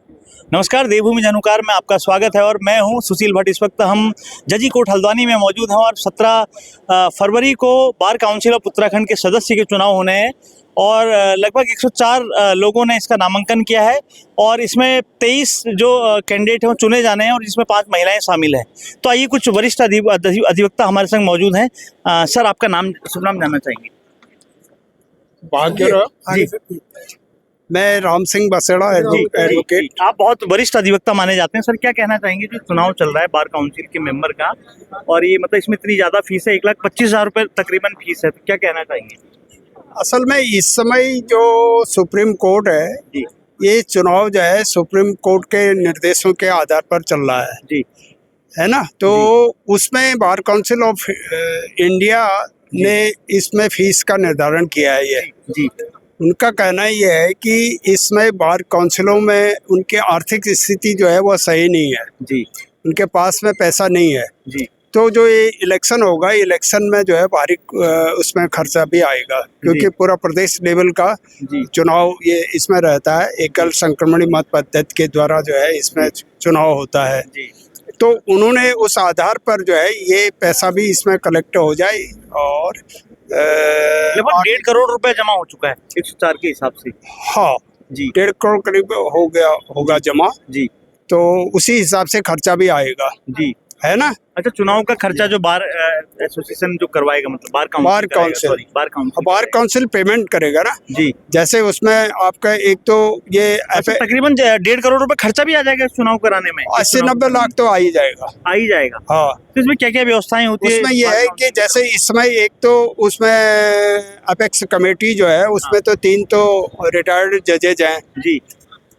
नमस्कार, देवभूमि जनुकार में आपका स्वागत है और मैं हूं सुशील भट्ट। इस वक्त हम जजी कोट हल्द्वानी में मौजूद हैं और 17 फरवरी को बार काउंसिल ऑफ उत्तराखंड के सदस्य के चुनाव होने हैं और लगभग 104 लोगों ने इसका नामांकन किया है और इसमें 23 जो कैंडिडेट हैं वो चुने जाने हैं और जिसमें 5 महिलाएं शामिल हैं। तो आइए कुछ वरिष्ठ अधिवक्ता हमारे संग मौजूद हैं। सर, आपका नाम शुभ नाम जानना चाहेंगे? जी, मैं राम सिंह बसेड़ा एडवोकेट। आप बहुत वरिष्ठ अधिवक्ता माने जाते हैं। सर, क्या कहना चाहेंगे जो चुनाव चल रहा है बार काउंसिल के मेंबर का, और ये मतलब इसमें इतनी ज्यादा फीस है, 1,25,000 रुपए तकरीबन फीस है, तो क्या कहना चाहेंगे? असल में इस समय जो सुप्रीम कोर्ट है जी ये चुनाव जो है सुप्रीम कोर्ट के निर्देशों के आधार पर चल रहा है जी है ना। तो उसमें बार काउंसिल ऑफ इंडिया ने इसमें फीस का निर्धारण किया है। ये जी उनका कहना ये है कि इसमें बार काउंसिलों में उनकी आर्थिक स्थिति जो है वो सही नहीं है जी उनके पास में पैसा नहीं है। जी तो जो ये इलेक्शन होगा, इलेक्शन में जो है भारी उसमें खर्चा भी आएगा, क्योंकि पूरा प्रदेश लेवल का चुनाव ये इसमें रहता है। एकल संक्रमणी मत पद्धति के द्वारा जो है इसमें चुनाव होता है। तो उन्होंने उस आधार पर जो है ये पैसा भी इसमें कलेक्ट हो जाए और लगभग 1.5 करोड़ रुपए जमा हो चुका है 104 के हिसाब से। हाँ जी, 1.5 करोड़ करीब हो गया होगा जमा। जी, तो उसी हिसाब से खर्चा भी आएगा, जी, है ना। अच्छा, चुनाव का खर्चा जो बार एसोसिएशन जो करवाएगा, मतलब बार काउंसिल पेमेंट करेगा ना जी। जैसे उसमें आपका एक तो ये तकरीबन 1.5 करोड़ रुपए खर्चा भी आ जाएगा इस चुनाव कराने में। 80-90 लाख तो आ ही जाएगा। हाँ, तो इसमें क्या क्या व्यवस्थाएं होती है? उसमें ये है कि जैसे इस समय एक तो उसमें अपेक्स कमेटी जो है उसमें तो 3 तो रिटायर्ड जजेज हैं जी,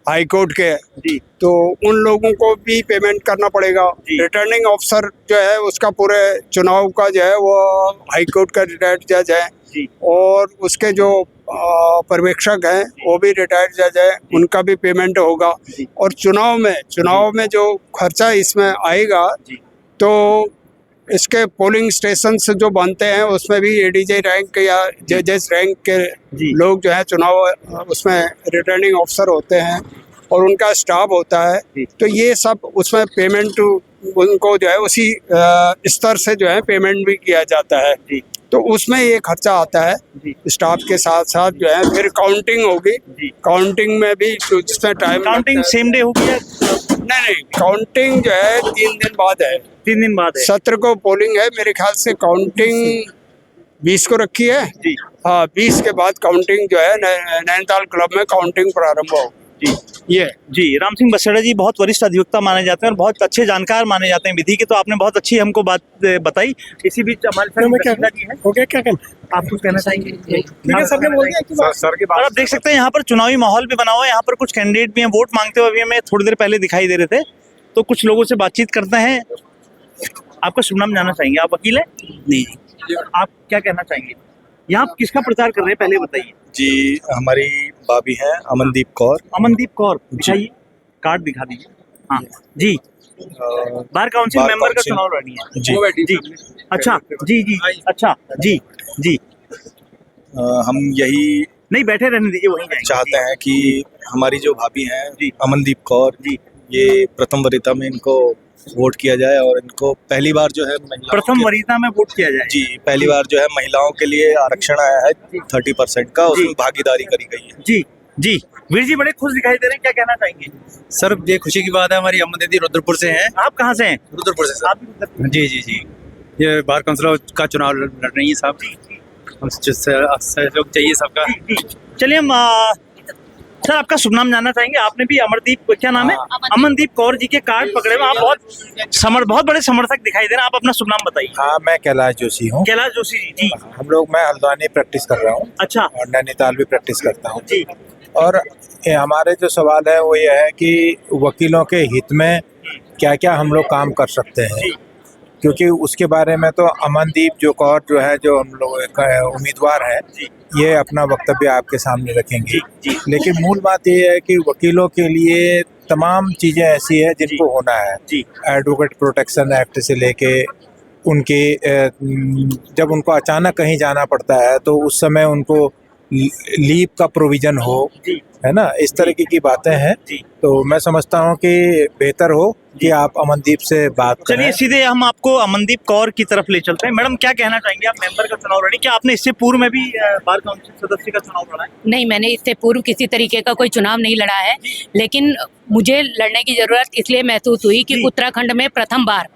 हाई कोर्ट के जी, तो उन लोगों को भी पेमेंट करना पड़ेगा। रिटर्निंग ऑफिसर जो है उसका पूरे चुनाव का जो है वो हाई कोर्ट का रिटायर्ड जज है जी। और उसके जो पर्यवेक्षक हैं वो भी रिटायर्ड जज है, उनका भी पेमेंट होगा। और चुनाव में जो खर्चा इसमें आएगा तो इसके पोलिंग स्टेशन जो बनते हैं उसमें भी एडीजे रैंक या जजेस रैंक के लोग जो है चुनाव उसमें रिटर्निंग ऑफिसर होते हैं और उनका स्टाफ होता है। तो ये सब उसमें पेमेंट उनको जो है उसी स्तर से जो है पेमेंट भी किया जाता है। तो उसमें ये खर्चा आता है स्टाफ के साथ साथ जो है। फिर काउंटिंग होगी, काउंटिंग में भी जिसमें टाइम काउंटिंग सेम डे होगी? नहीं, काउंटिंग जो है 3 दिन बाद है। 3 दिन बाद है। 17 को पोलिंग है मेरे ख्याल से, काउंटिंग 20 को रखी है जी। हाँ, 20 के बाद काउंटिंग जो है नैनीताल क्लब में काउंटिंग प्रारंभ हो जी। राम सिंह बसेड़ा जी बहुत वरिष्ठ अधिवक्ता माने जाते हैं और बहुत अच्छे जानकार माने जाते हैं विधि के। तो आपने बहुत अच्छी हमको बात बताई। इसी बीच हमारे साथ आप कुछ कहना चाहेंगे? और आप देख सकते हैं यहाँ पर चुनावी माहौल भी बना हुआ है। यहाँ पर कुछ कैंडिडेट भी हैं, वोट मांगते हुए अभी हमें थोड़ी देर पहले दिखाई दे रहे थे। तो कुछ लोगों से बातचीत करते हैं। आपका शुभ नाम जानना चाहेंगे? आप वकील हैं? नहीं। आप क्या कहना चाहेंगे? यहाँ किसका प्रचार कर रहे हैं, पहले बताइए। जी, हमारी भाभी हैं अमनदीप कौर। अमनदीप कौर, दिखाइए, कार्ड दिखा दीजिए। हाँ जी, बार काउंसिल मेंबर का चुनाव लड़ी है जी। अच्छा जी, अच्छा जी। हम यही नहीं, बैठे रहने दीजिए, वहीं जाएंगे। चाहते हैं कि हमारी जो भाभी हैं अमनदीप कौर जी, ये प्रथम वरीयता में इनको वोट किया जाए और इनको पहली बार जो है प्रथम वरीयता में वोट किया जाए जी। पहली बार जो है महिलाओं के लिए आरक्षण आया है 30% का, उसमें भागीदारी करी गई है जी। वीर जी बड़े खुश दिखाई दे रहे हैं, क्या कहना चाहेंगे? सर, ये खुशी की बात है। हमारी अमन दीदी रुद्रपुर से हैं। आप कहाँ से हैं? रुद्रपुर से सर। आप भी? जी। ये बार काउंसिल का चुनाव लड़ रही है साहब। सहयोग चाहिए सबका। चलिए हम सर, आपका शुभ नाम जानना चाहेंगे? आपने भी अमरदीप, क्या नाम है? अमनदीप कौर जी के कार्ड पकड़े हुए। आप बहुत बड़े समर्थक दिखाई दे रहे हैं। आप अपना शुभ नाम बताइए। हाँ, मैं कैलाश जोशी हूँ। कैलाश जोशी जी। मैं हल्द्वानी प्रैक्टिस कर रहा हूँ। अच्छा। और नैनीताल भी प्रैक्टिस करता हूँ जी। और हमारे जो सवाल है वो ये है कि वकीलों के हित में क्या क्या हम लोग काम कर सकते हैं, क्योंकि उसके बारे में तो अमनदीप जो कौर जो है, जो हम लोग उम्मीदवार है, ये अपना वक्तव्य आपके सामने रखेंगे। लेकिन मूल बात ये है कि वकीलों के लिए तमाम चीज़ें ऐसी है जिनको होना है। एडवोकेट प्रोटेक्शन एक्ट से लेके उनके जब उनको अचानक कहीं जाना पड़ता है तो उस समय उनको लीव का प्रोविजन हो, जी है ना, इस तरीके की बातें हैं। जी। तो मैं समझता हूँ कि बेहतर हो कि आप अमनदीप से बात चलिए करें। सीधे हम आपको अमनदीप कौर की तरफ ले चलते हैं। मैडम क्या कहना चाहेंगे, आप मेंबर का चुनाव लड़ी, क्या आपने इससे पूर्व में भी बार काउंसिल सदस्य का चुनाव लड़ा है? नहीं, मैंने इससे पूर्व किसी तरीके का कोई चुनाव नहीं लड़ा है, लेकिन मुझे लड़ने की जरूरत इसलिए महसूस हुई कि उत्तराखंड में प्रथम बार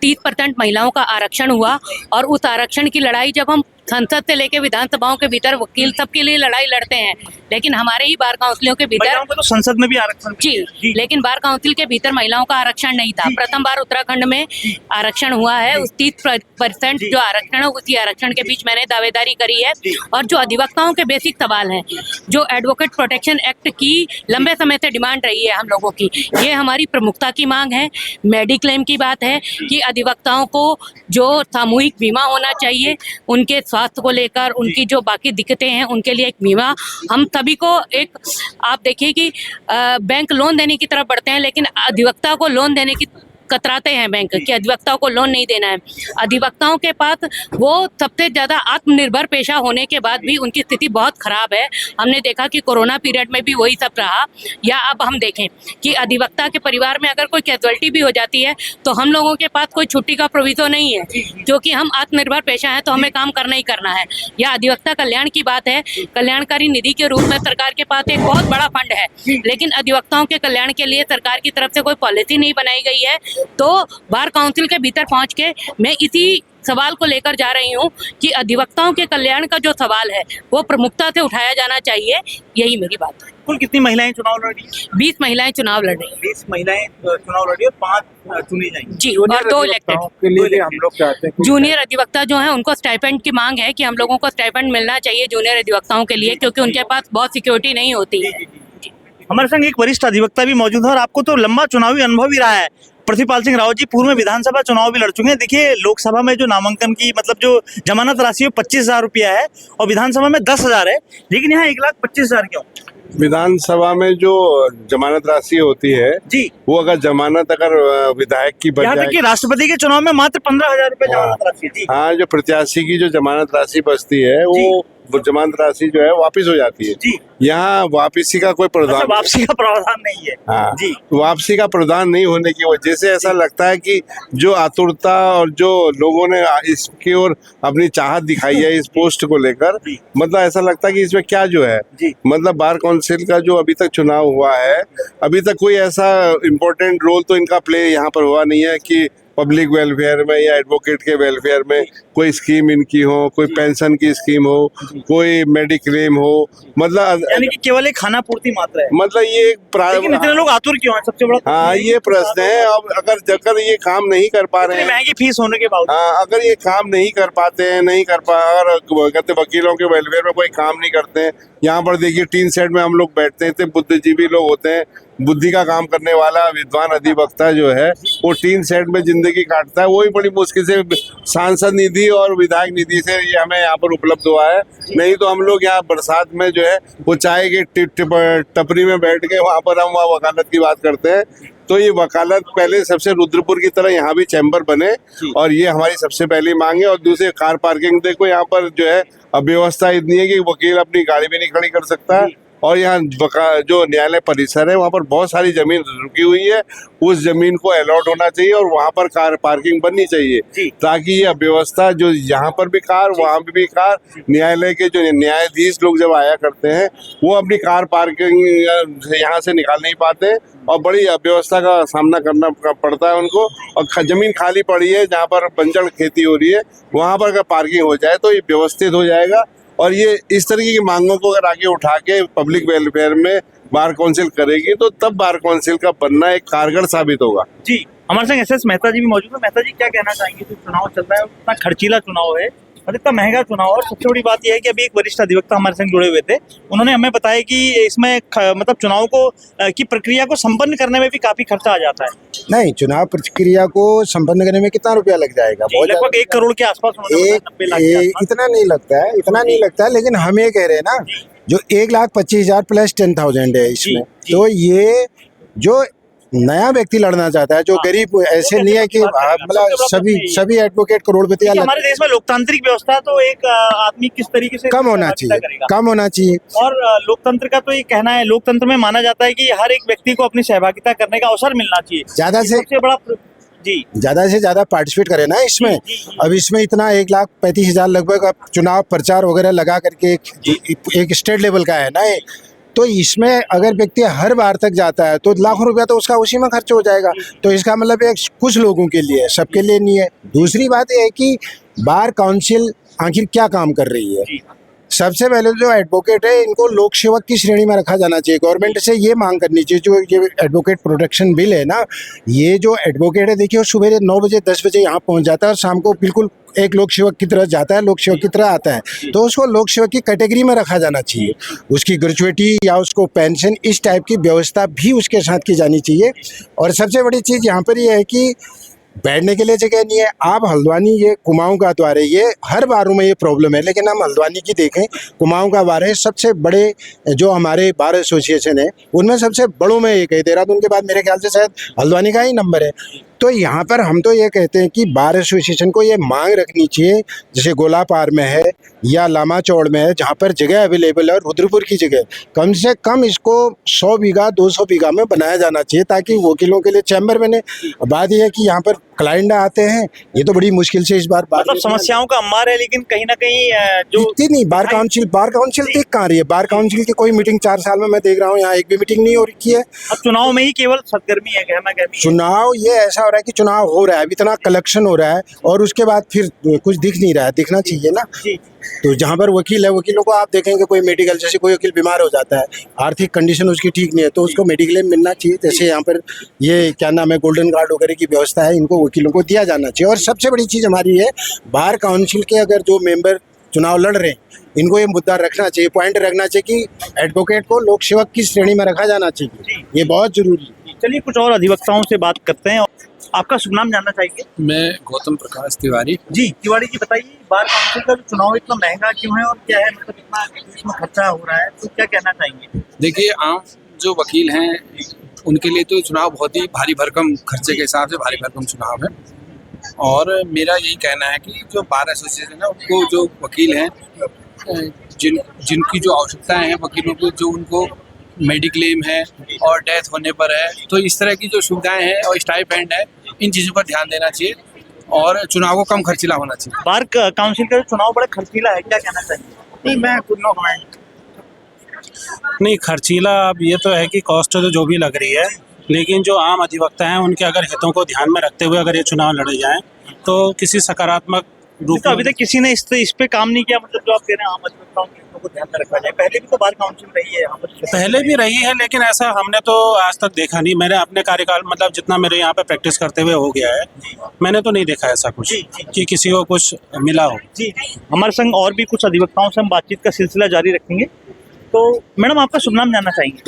30% महिलाओं का आरक्षण हुआ, और उस आरक्षण की लड़ाई जब हम संसद से लेकर विधानसभाओं के भीतर वकील सबके लिए लड़ाई लड़ते हैं, लेकिन हमारे ही बार काउंसिलों के भीतर महिलाओं को तो संसद में भी आरक्षण जी, लेकिन बार काउंसिल के भीतर महिलाओं का आरक्षण नहीं था। प्रथम बार उत्तराखंड में आरक्षण हुआ है। उस 30% जो आरक्षण है, उसी आरक्षण के बीच मैंने दावेदारी करी है। और जो अधिवक्ताओं के बेसिक सवाल हैं, जो एडवोकेट प्रोटेक्शन एक्ट की लंबे समय से डिमांड रही है हम लोगों की, ये हमारी प्रमुखता की मांग है। मेडिक्लेम की बात है कि अधिवक्ताओं को जो सामूहिक बीमा होना चाहिए, उनके स्वास्थ्य को लेकर, उनकी जो बाकी दिक्कतें हैं उनके लिए एक बीमा। हम सभी को एक, आप देखिए कि बैंक लोन देने की तरफ बढ़ते हैं, लेकिन अधिवक्ता को लोन देने की कतराते हैं बैंक कि अधिवक्ताओं को लोन नहीं देना है। अधिवक्ताओं के पास वो सबसे ज़्यादा आत्मनिर्भर पेशा होने के बाद भी उनकी स्थिति बहुत खराब है। हमने देखा कि कोरोना पीरियड में भी वही सब रहा। या अब हम देखें कि अधिवक्ता के परिवार में अगर कोई कैजुअलिटी भी हो जाती है तो हम लोगों के पास कोई छुट्टी का प्रोविजन नहीं है, क्योंकि हम आत्मनिर्भर पेशा हैं तो हमें काम करना ही करना है। या अधिवक्ता कल्याण की बात है, कल्याणकारी निधि के रूप में सरकार के पास एक बहुत बड़ा फंड है, लेकिन अधिवक्ताओं के कल्याण के लिए सरकार की तरफ से कोई पॉलिसी नहीं बनाई गई है। तो बार काउंसिल के भीतर पहुंच के मैं इसी सवाल को लेकर जा रही हूं कि अधिवक्ताओं के कल्याण का जो सवाल है वो प्रमुखता से उठाया जाना चाहिए। यही मेरी बात है। कुल कितनी महिलाएं चुनाव लड़ रही हैं? 20 महिलाएं चुनाव लड़ रही हैं। 20 महिलाएं चुनाव लड़ रही है और 5 चुनी जाएंगी जी, और 2 इलेक्टेड। के लिए भी हम लोग चाहते हैं कि जूनियर अधिवक्ता जो हैं उनको स्टाइपेंड की मांग है कि हम लोगों को स्टाइपेंड मिलना चाहिए जूनियर अधिवक्ताओं के लिए, क्योंकि उनके पास बहुत सिक्योरिटी नहीं होती है। हमारे संग एक वरिष्ठ अधिवक्ता भी मौजूद है और आपको तो लंबा चुनावी अनुभव ही रहा है। प्रतिपाल सिंह रावत जी पूर्व में विधानसभा चुनाव भी लड़ चुके हैं। देखिए, लोकसभा में जो नामांकन की मतलब जो जमानत राशि है 25,000 रुपया है और विधानसभा में 10,000 है, लेकिन यहाँ 1,25,000 क्यों? विधानसभा में जो जमानत राशि होती है जी, वो अगर जमानत अगर विधायक की बच यहाँ तक जाए, कि राष्ट्रपति के चुनाव में मात्र 15,000 रुपये जमानत राशि है। जी हाँ, जो प्रत्याशी की जो जमानत राशि बचती है वो जमानत राशि जो है वापस हो जाती है। जी, यहाँ वापसी का कोई अच्छा, प्रावधान वापसी का प्रावधान नहीं है। हाँ, जी, वापसी का प्रावधान नहीं होने की वजह से ऐसा लगता है कि जो आतुरता और जो लोगों ने इसकी ओर अपनी चाहत दिखाई है इस पोस्ट को लेकर, जी। मतलब ऐसा लगता है कि इसमें क्या जो है, जी, मतलब बार काउंसिल का जो अभी तक चुनाव हुआ है, अभी तक कोई ऐसा इम्पोर्टेंट रोल तो इनका प्ले यहाँ पर हुआ नहीं है कि पब्लिक वेलफेयर में या एडवोकेट के वेलफेयर में कोई स्कीम इनकी हो, कोई पेंशन की स्कीम हो, कोई मेडिक्लेम हो, मतलब यानी कि केवल एक खाना पूर्ति मात्र है। मतलब ये एक लेकिन इतने लोग आतुर क्यों हैं? सबसे बड़ा हाँ, ये प्रश्न है। अब अगर ये काम नहीं कर पा रहे इतनी हैं, महंगी फीस होने के बावजूद, हाँ, अगर ये काम नहीं कर पाते हैं, अगर कहते वकीलों के वेलफेयर में कोई काम नहीं करते हैं, यहाँ पर देखिए टीन सेट में हम लोग बैठते हैं, बुद्धिजीवी लोग होते हैं, बुद्धि का काम करने वाला विद्वान अधिवक्ता जो है वो टीन सेट में जिंदगी काटता है, वही बड़ी मुश्किल से सांसद निधि और विधायक निधि से ये हमें यहाँ पर उपलब्ध हुआ है। नहीं तो हम लोग यहाँ बरसात में जो है वो चाय के टपरी में बैठ के वहाँ पर हम वहाँ वकालत की बात करते हैं। तो ये वकालत पहले सबसे रुद्रपुर की तरह यहाँ भी चैम्बर बने, और ये हमारी सबसे पहली मांग है। और दूसरे कार पार्किंग, देखो यहाँ पर जो है अव्यवस्था इतनी है कि वकील अपनी गाड़ी भी नहीं खड़ी कर सकता है, और यहाँ जो न्यायालय परिसर है वहाँ पर बहुत सारी जमीन रुकी हुई है, उस जमीन को अलॉट होना चाहिए और वहाँ पर कार पार्किंग बननी चाहिए, ताकि ये अव्यवस्था जो यहाँ पर भी कार वहाँ भी कार, न्यायालय के जो न्यायाधीश लोग जब आया करते हैं वो अपनी कार पार्किंग यहाँ से निकाल नहीं पाते और बड़ी अव्यवस्था का सामना करना पड़ता है उनको। और जमीन खाली पड़ी है जहाँ पर बंजर खेती हो रही है, वहाँ पर अगर पार्किंग हो जाए तो ये व्यवस्थित हो जाएगा। और ये इस तरीके की मांगों को अगर आगे उठा के पब्लिक वेलफेयर में बार काउंसिल करेगी तो तब बार काउंसिल का बनना एक कारगर साबित होगा। जी, हमारे संग एसएस मेहता जी भी मौजूद है। मेहता जी, क्या कहना चाहेंगे? जो चुनाव चल रहा है इतना खर्चीला चुनाव है और इतना महंगा चुनाव, और सबसे बड़ी बात यह है कि अभी एक वरिष्ठ अधिवक्ता हमारे संग जुड़े हुए थे, उन्होंने हमें बताया कि इसमें मतलब चुनाव को की प्रक्रिया को संपन्न करने में भी काफी खर्चा आ जाता है। नहीं, चुनाव प्रक्रिया को संपन्न करने में कितना रुपया लग जाएगा? बहुत लगभग 1 करोड़ के आसपास, 90 लाख के आसपास। इतना नहीं लगता है, इतना नहीं लगता है, लेकिन हम ये कह रहे हैं ना, जो 1,25,000 प्लस 10,000 है इसमें, तो ये जो नया व्यक्ति लड़ना चाहता है जो गरीब, ऐसे नहीं है कि मतलब सभी एडवोकेट करोड़पति देखिए, हमारे देश में लोकतांत्रिक व्यवस्था है, तो एक आदमी किस तरीके से कम होना सहभागिता चाहिए, करेगा। कम होना चाहिए। और लोकतंत्र का तो ये कहना है, लोकतंत्र में माना जाता है कि हर एक व्यक्ति को अपनी सहभागिता करने का अवसर मिलना चाहिए। ज्यादा ये से सबसे बड़ा जी ज्यादा से ज्यादा पार्टिसिपेट करे ना इसमें। अब इसमें इतना 1,35,000 लगभग अब चुनाव प्रचार वगैरह लगा करके एक स्टेट लेवल का है ना ये, तो इसमें अगर व्यक्ति हर बार तक जाता है तो लाखों रुपया तो उसका उसी में खर्च हो जाएगा। तो इसका मतलब एक कुछ लोगों के लिए, सबके लिए नहीं है। दूसरी बात यह है कि बार काउंसिल आखिर क्या काम कर रही है। सबसे पहले जो एडवोकेट है इनको लोक सेवक की श्रेणी में रखा जाना चाहिए। गवर्नमेंट से ये मांग करनी चाहिए, जो ये एडवोकेट प्रोटेक्शन बिल है ना, ये जो एडवोकेट है देखिए, सुबह 9 बजे 10 बजे यहाँ पहुँच जाता है और शाम को बिल्कुल एक लोक सेवक की तरह जाता है, लोक सेवक की तरह आता है। तो उसको लोक सेवक की कैटेगरी में रखा जाना चाहिए। उसकी ग्रेजुएटी या उसको पेंशन इस टाइप की व्यवस्था भी उसके साथ की जानी चाहिए। और सबसे बड़ी चीज़ यहाँ पर ये है कि बैठने के लिए जगह नहीं है। आप हल्द्वानी, ये कुमाऊं का द्वार है, ये हर बारों में ये प्रॉब्लम है, लेकिन हम हल्द्वानी की देखें, कुमाऊं का बार है, सबसे बड़े जो हमारे बार एसोसिएशन है उनमें सबसे बड़ों में एक है। देहरादून के बाद मेरे ख्याल से शायद हल्द्वानी का ही नंबर है। तो यहाँ पर हम तो ये कहते हैं कि बार एसोसिएशन को ये मांग रखनी चाहिए, जैसे गोलापार में है या लामा चौड़ में है, जहाँ पर जगह अवेलेबल है, और रुद्रपुर की जगह कम से कम इसको 100 बीघा 200 बीघा में बनाया जाना चाहिए, ताकि वकीलों के लिए चैम्बर बने। बात यह है कि यहाँ पर क्लाइंट आते हैं, ये तो बड़ी मुश्किल से इस बार मतलब समस्याओं का अंबार है, लेकिन कहीं ना कहीं जो दिखती नहीं। बार काउंसिल दिख कहाँ रही है? बार काउंसिल की कोई मीटिंग 4 साल में मैं देख रहा हूँ, यहाँ एक भी मीटिंग नहीं हो रही है। अब चुनाव में ही केवल सरगर्मी है, गहमा गहमी है। चुनाव ये ऐसा हो रहा है कि चुनाव हो रहा है, अभी इतना कलेक्शन हो रहा है और उसके बाद फिर कुछ दिख नहीं रहा है। दिखना चाहिए ना। तो जहाँ पर वकील है, वकीलों को आप देखेंगे कोई मेडिकल, जैसे कोई वकील बीमार हो जाता है, आर्थिक कंडीशन उसकी ठीक नहीं है, तो उसको मेडिक्लेम मिलना चाहिए। जैसे यहाँ पर ये क्या नाम है, गोल्डन कार्ड वगैरह की व्यवस्था है, इनको वकीलों को दिया जाना चाहिए। और सबसे बड़ी चीज़ हमारी है, बार काउंसिल के अगर जो मेंबर चुनाव लड़ रहे हैं, इनको ये मुद्दा रखना चाहिए, पॉइंट रखना चाहिए कि एडवोकेट को लोक सेवक की श्रेणी में रखा जाना चाहिए। ये बहुत जरूरी है। चलिए कुछ और अधिवक्ताओं से बात करते हैं। आपका शुभ नाम जानना चाहेंगे? मैं गौतम प्रकाश तिवारी। जी तिवारी जी, बताइए बार काउंसिल का चुनाव इतना महंगा क्यों है और क्या है, मतलब इतना इसमें खर्चा हो रहा है, तो क्या कहना चाहेंगे? देखिए, आम जो वकील हैं उनके लिए तो चुनाव बहुत ही भारी भरकम, खर्चे के हिसाब से भारी भरकम चुनाव है। और मेरा यही कहना है कि जो बार एसोसिएशन है उनको, जो वकील हैं, जिनकी जो आवश्यकताएं हैं वकीलों को, जो उनको मेडिक्लेम है और डेथ होने पर है, तो इस तरह की जो सुविधाएं हैं और स्टाइपेंड है, इन चीज़ों पर ध्यान देना चाहिए और चुनाव को कम खर्चीला होना चाहिए। बार काउंसिल का चुनाव बड़ा खर्चीला है, क्या कहना चाहिए? नहीं, मैं खुद नो कमेंट। नहीं, खर्चीला अब ये तो है कि कॉस्ट तो जो भी लग रही है, लेकिन जो आम अधिवक्ता हैं उनके अगर हितों को ध्यान में रखते हुए अगर ये चुनाव लड़े जाएं तो किसी सकारात्मक रूप तो अभी तक किसी ने इस पे काम नहीं किया, मतलब जो आप कह रहे हैं आम अधिवक्ताओं के हितों को ध्यान में रखा जाए। पहले भी तो बार काउंसिल रही है यहाँ पर, पहले भी रही है, लेकिन ऐसा हमने तो आज तक देखा नहीं। मैंने अपने कार्यकाल, मतलब जितना मेरे यहाँ पे प्रैक्टिस करते हुए हो गया है, मैंने तो नहीं देखा ऐसा कुछ कि किसी को कुछ मिला हो। जी हमारे संग और भी कुछ अधिवक्ताओं से हम बातचीत का सिलसिला जारी रखेंगे। तो मैडम, आपका शुभ नाम जानना चाहेंगे?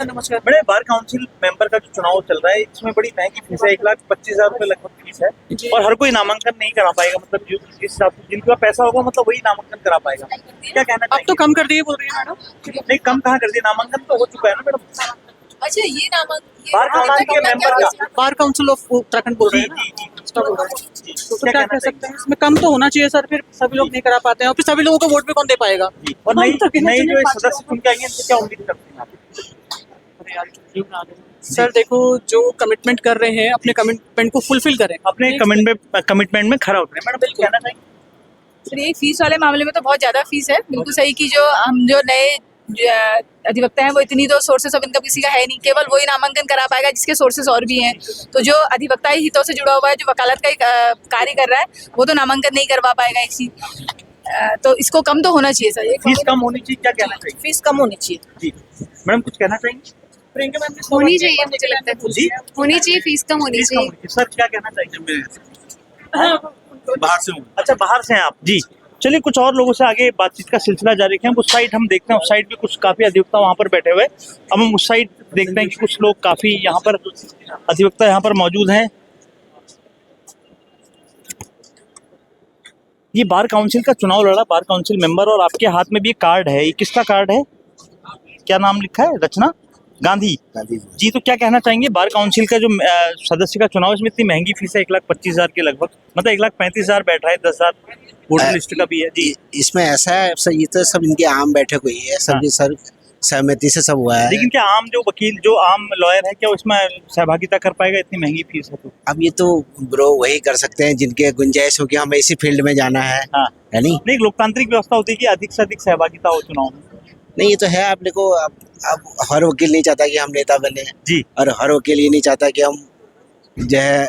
नमस्कार। बड़े बार काउंसिल मेंबर का जो चुनाव चल रहा है, इसमें बड़ी महंगी फीस है, 1,25,000 रुपये लगभग फीस है, और हर कोई नामांकन नहीं करा पाएगा। मतलब जो जिस हिसाब से जिनका पैसा होगा, मतलब वही नामांकन करा पाएगा। क्या कहना चाहिए? अब तो कम कर दिए बोल रही है मैडम। नहीं, कम कहाँ कर दिया, नामांकन तो हो चुका है ना मैडम। अच्छा, ये बार काउंसिल के मेंबर का, बार काउंसिल ऑफ उत्तराखंड बोल रहे हैं ना, तो क्या कह सकते हैं? इसमें कम तो होना चाहिए सर, फिर सभी लोग नहीं करा पाते हैं और फिर सभी लोगों को वोट भी कौन दे पाएगा? और नई जो सदस्य चुन के आएंगे, इनसे क्या उम्मीद करते हैं आप? सर देखो, जो कमिटमेंट कर रहे हैं अपने कमिटमेंट को फुलफिल करें, अपने कमिटमेंट में खरा उतरे। मैडम बिल्कुल कहना चाहिए? सर, ये फीस वाले मामले में तो बहुत ज्यादा फीस है, बिल्कुल सही की। जो हम जो नए अधिवक्ता हैं, वो इतनी तो सोर्सेस ऑफ इनकम किसी का है नहीं, केवल वही नामांकन करा पाएगा जिसके सोर्सेस और भी हैं। तो जो अधिवक्ता ही हितों से जुड़ा हुआ है, जो वकालत का कार्य कर रहा है, वो तो नामांकन नहीं करवा पाएगा इसी। तो इसको कम तो होना चाहिए सर, ये फीस कम होनी चाहिए, क्या कहना चाहिए? फीस कम होनी चाहिए जी मैडम, कुछ कहना चाहेंगे? होनी चाहिए, मुझे लगता है जी होनी चाहिए, फीस कम होनी चाहिए। सर क्या कहना चाहिए? बाहर से हूँ। अच्छा, बाहर से हैं आप? जी चलिए कुछ और लोगों से आगे बातचीत का सिलसिला जारी रखें। उस साइड हम देखते हैं, उस साइड भी कुछ काफी अधिवक्ता वहाँ पर बैठे हुए। अब हम उस साइड देखते हैं कि कुछ लोग काफी यहाँ पर अधिवक्ता यहाँ पर मौजूद हैं। ये बार काउंसिल का चुनाव लड़ा, बार काउंसिल मेंबर, और आपके हाथ में भी एक कार्ड है। ये किसका कार्ड है? क्या नाम लिखा है? रचना? गांधी गांधी जी। तो क्या कहना चाहेंगे, बार काउंसिल का जो सदस्य का चुनाव, इसमें इतनी महंगी फीस है, 1,25,000 के लगभग, मतलब 1,35,000 बैठा है, 10,000 वोटर लिस्ट का भी है जी। इसमें ऐसा है सर, ये तो सब इनके आम बैठक हुई है, सबकी सर सहमति से सब हुआ है। लेकिन क्या आम जो वकील, जो आम लॉयर है, क्या उसमें सहभागिता कर पाएगा, इतनी महंगी फीस है तो? अब ये तो ब्रो वही कर सकते हैं जिनके गुंजाइश हो कि हमें इसी फील्ड में जाना है, हाँ। है नहीं? नहीं, लोकतांत्रिक व्यवस्था होती है कि अधिक से अधिक सहभागिता हो चुनाव में। नहीं, ये तो है। आप देखो, अब हर वकील नहीं चाहता कि हम नेता बने जी, और हर वकील ये नहीं चाहता कि हम जो है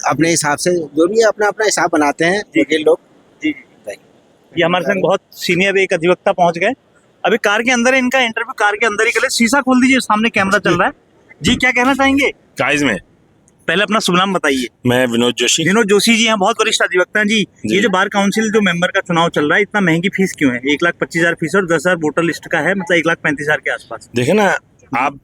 अपने हिसाब से, जो भी अपना अपना हिसाब बनाते हैं वकील लोग। जी जी। ये हमारे संग बहुत सीनियर एक अधिवक्ता पहुंच गए, अभी कार के अंदर है, इनका इंटरव्यू कार के अंदर ही कर ले। शीशा खोल दीजिए, सामने कैमरा चल रहा है जी। क्या कहना चाहेंगे काइज में? पहले अपना शुभ नाम बताइए। मैं विनोद जोशी। विनोद जोशी जी हैं, बहुत वरिष्ठ अधिवक्ता हैं जी। ये जो बार काउंसिल जो मेंबर का चुनाव चल रहा है, इतना महंगी फीस क्यों है? 1,25,000 फीस और 10,000 वोटर लिस्ट का है, मतलब 1,35,000 के आसपास। देखिए ना, आप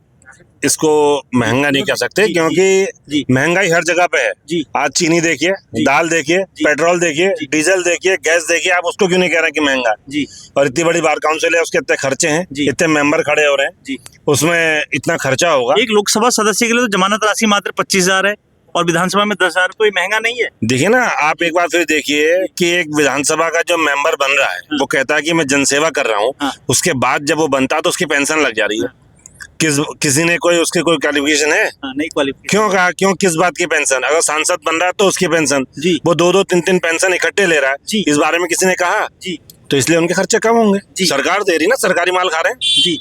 इसको महंगा नहीं कह सकते, जी, क्योंकि जी। महंगाई हर जगह पे है जी। आज चीनी देखिए, दाल देखिए, पेट्रोल देखिए, डीजल देखिए, गैस देखिए, आप उसको क्यों नहीं कह रहे कि महंगा है? जी। और इतनी बड़ी बार काउंसिल है, उसके इतने खर्चे हैं, इतने मेंबर खड़े हो रहे हैं जी, उसमें इतना खर्चा होगा। एक लोकसभा सदस्य के लिए तो जमानत राशि मात्र 25,000 है और विधानसभा में 10,000, तो ये महंगा नहीं है? देखिए ना, आप एक बार फिर देखिए कि एक विधानसभा का जो मेंबर बन रहा है, वो कहता है कि मैं जनसेवा कर रहा हूँ, हाँ। उसके बाद जब वो बनता है तो उसकी पेंशन लग जा रही है। किसी ने कोई उसके कोई क्वालिफिकेशन है? नहीं क्वालिफिकेशन। क्यों कहा, क्यों, किस बात की पेंशन? अगर सांसद बन रहा है तो उसकी पेंशन जी। वो 2-2, 3-3 पेंशन इकट्ठे ले रहा है जी। इस बारे में किसी ने कहा? जी तो इसलिए उनके खर्चे कम होंगे, जी। सरकार दे रही ना, सरकारी माल खा रहे हैं जी।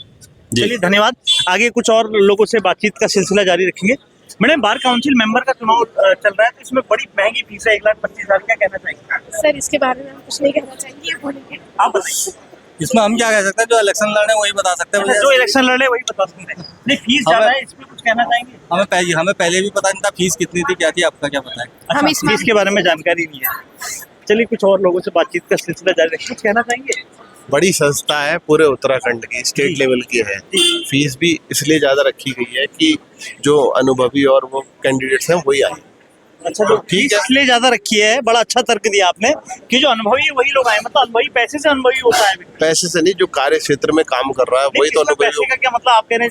चलिए धन्यवाद। आगे कुछ और लोगों से बातचीत का सिलसिला जारी रखेंगे। मैडम, बार काउंसिल मेंबर का चुनाव चल रहा है, तो इसमें बड़ी महंगी फीस है, 1,25,000। क्या कहना चाहेंगे? सर, इसके बारे में हम कुछ नहीं कहना चाहेंगे, ये बोलेंगे। आप बताइए। इसमें हम क्या कह सकते हैं, जो इलेक्शन लड़े वही बता सकते हैं। जो इलेक्शन लड़े वही बता सकते हैं। नहीं, फीस ज्यादा है, इसमें कुछ कहना चाहेंगे? हमें पहले भी पता नहीं था फीस कितनी थी, क्या थी, आपका क्या पता है? अच्छा, फीस के बारे में जानकारी नहीं है। चलिए कुछ और लोगों से बातचीत का सिलसिला जारी रखें, कुछ कहना चाहेंगे? बड़ी संस्था है, पूरे उत्तराखंड की, स्टेट लेवल की है। फीस भी इसलिए ज्यादा रखी गई है कि जो अनुभवी और वो कैंडिडेट्स हैं वही आए। अच्छा, जो फीस इसलिए ज्यादा रखी है, बड़ा अच्छा तर्क दिया आपने कि जो अनुभवी है वही लोग आए, मतलब अनुभवी पैसे से अनुभवी होता है? पैसे से नहीं, जो कार्य क्षेत्र में काम कर रहा है वही तो अनुभवी पैसे का क्या मतलब? आप कह रहे हैं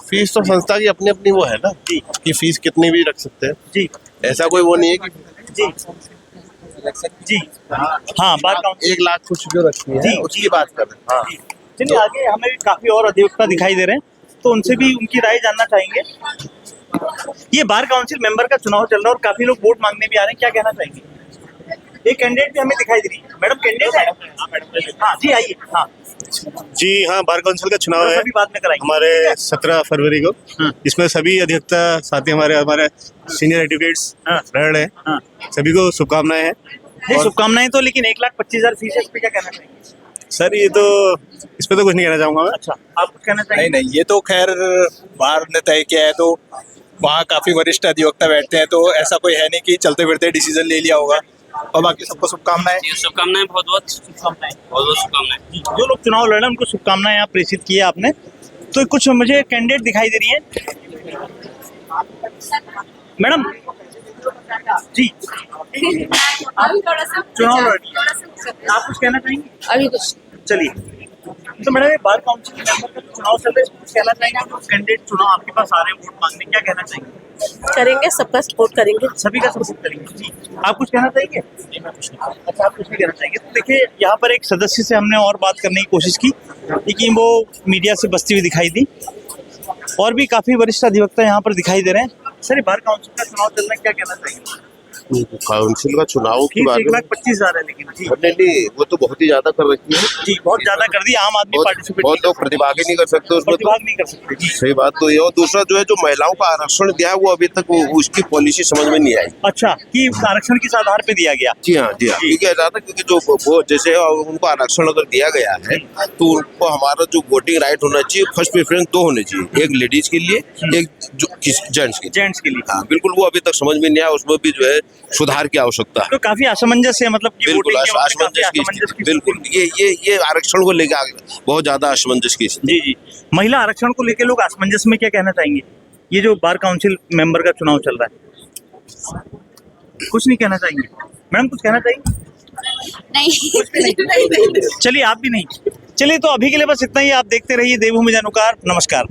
फीस तो संस्था की अपनी अपनी वो है ना कि फीस कितनी भी रख सकते हैं जी। ऐसा कोई वो नहीं है कि जी जी। हाँ, बार काउंसिल 1 लाख कुछ जो रखी है उसकी बात कर रहे हैं। चलिए आगे हमें भी काफी और अधिवक्ता दिखाई दे रहे हैं, तो उनसे भी उनकी राय जानना चाहेंगे। ये बार काउंसिल मेंबर का चुनाव चल रहा है और काफी लोग वोट मांगने भी आ रहे हैं, क्या कहना चाहेंगे? एक कैंडिडेट भी हमें दिखाई दे रही है। मैडम कैंडिडेट है? हाँ जी, आइए। हाँ जी हाँ, बार काउंसिल का चुनाव है सभी बात में कराएंगे हमारे 17 फरवरी को। इसमें सभी अधिवक्ता साथी हमारे सीनियर एडवोकेट्स रह रहे हैं। सभी को शुभकामनाएं हैं। नहीं, शुभकामनाएं तो, लेकिन 1,25,000 फीस है, इस पे क्या कहना चाहेंगे? सर ये तो इस पे तो कुछ नहीं कहना चाहूंगा मैं। अच्छा, आप कुछ कहना चाहेंगे? नहीं, ये तो खैर बाहर ने तय किया है, तो वहाँ काफी वरिष्ठ अधिवक्ता बैठते हैं, तो ऐसा कोई है नहीं कि चलते फिरते डिसीजन ले लिया होगा। और बाकी सबको शुभकामनाएं। शुभकामनाएं, बहुत बहुत शुभकामनाएं, बहुत बहुत शुभकामनाएं। जो लोग चुनाव लड़ रहे हैं उनको शुभकामनाएं आप प्रेषित की है आपने। तो कुछ मुझे कैंडिडेट दिखाई दे रही हैं। मैडम जी, अभी थोड़ा सा चुनाव लड़ रही है, आप कुछ कहना चाहेंगे? अभी कुछ चलिए, तो मैडम ये बार काउंसिल मेंबर का चुनाव चल रहा है, इसमें कुछ कहना चाहेंगे? जो कैंडिडेट चुनाव आपके पास आ रहे हैं वोट मांगने, क्या कहना चाहेंगे? करेंगे, सबका सपोर्ट करेंगे। सभी का सपोर्ट करेंगे जी। आप कुछ कहना चाहेंगे? अच्छा, आप कुछ नहीं कहना चाहेंगे? तो देखिए, यहाँ पर एक सदस्य से हमने और बात करने की कोशिश की, लेकिन वो मीडिया से बचती हुई दिखाई दी। और भी काफी वरिष्ठ अधिवक्ता यहाँ पर दिखाई दे रहे हैं। सर, बार काउंसिल का चुनाव चल रहा है, क्या कहना चाहिए? काउंसिल का चुनाव की बात 1,25,000 है, लेकिन जी नहीं, वो तो बहुत ही ज्यादा कर रखी है जी, बहुत ज्यादा कर दी। आम आदमी पार्टिसिपेट, बहुत लोग प्रतिभाग ही नहीं कर सकते उसमें, प्रतिभाग नहीं कर सकते जी। सही बात तो ये। और दूसरा जो है, जो महिलाओं का आरक्षण दिया है वो अभी तक उसकी पॉलिसी समझ में नहीं आई। अच्छा, कि आरक्षण किस आधार पे दिया गया? जी हाँ, जी हाँ, क्योंकि ऐसा था, क्योंकि जो वो जैसे उनको आरक्षण अगर दिया गया है तो उनको हमारा जो वोटिंग राइट होना चाहिए, फर्स्ट प्रेफरेंस 2 होने चाहिए, एक लेडीज के लिए, एक जेंट्स के लिए। हाँ, बिल्कुल, वो अभी तक समझ में नहीं आया, उसमें भी जो है सुधार की आवश्यकता है। तो काफी असमंजस है, मतलब कि बिल्कुल वोटिंग के वक्त काफी असमंजस की, बिल्कुल ये आरक्षण को लेकर बहुत ज्यादा असमंजस की स्थिति। जी जी। महिला आरक्षण को लेकर लोग असमंजस में, क्या कहना चाहेंगे? ये जो बार काउंसिल मेंबर का चुनाव चल रहा है, कुछ नहीं कहना चाहेंगे? मैडम कुछ कहना चाहिए? नहीं। चलिए, आप भी नहीं। चलिए, तो अभी के लिए बस इतना ही। आप देखते रहिए देवभूमि जनुकार। नमस्कार।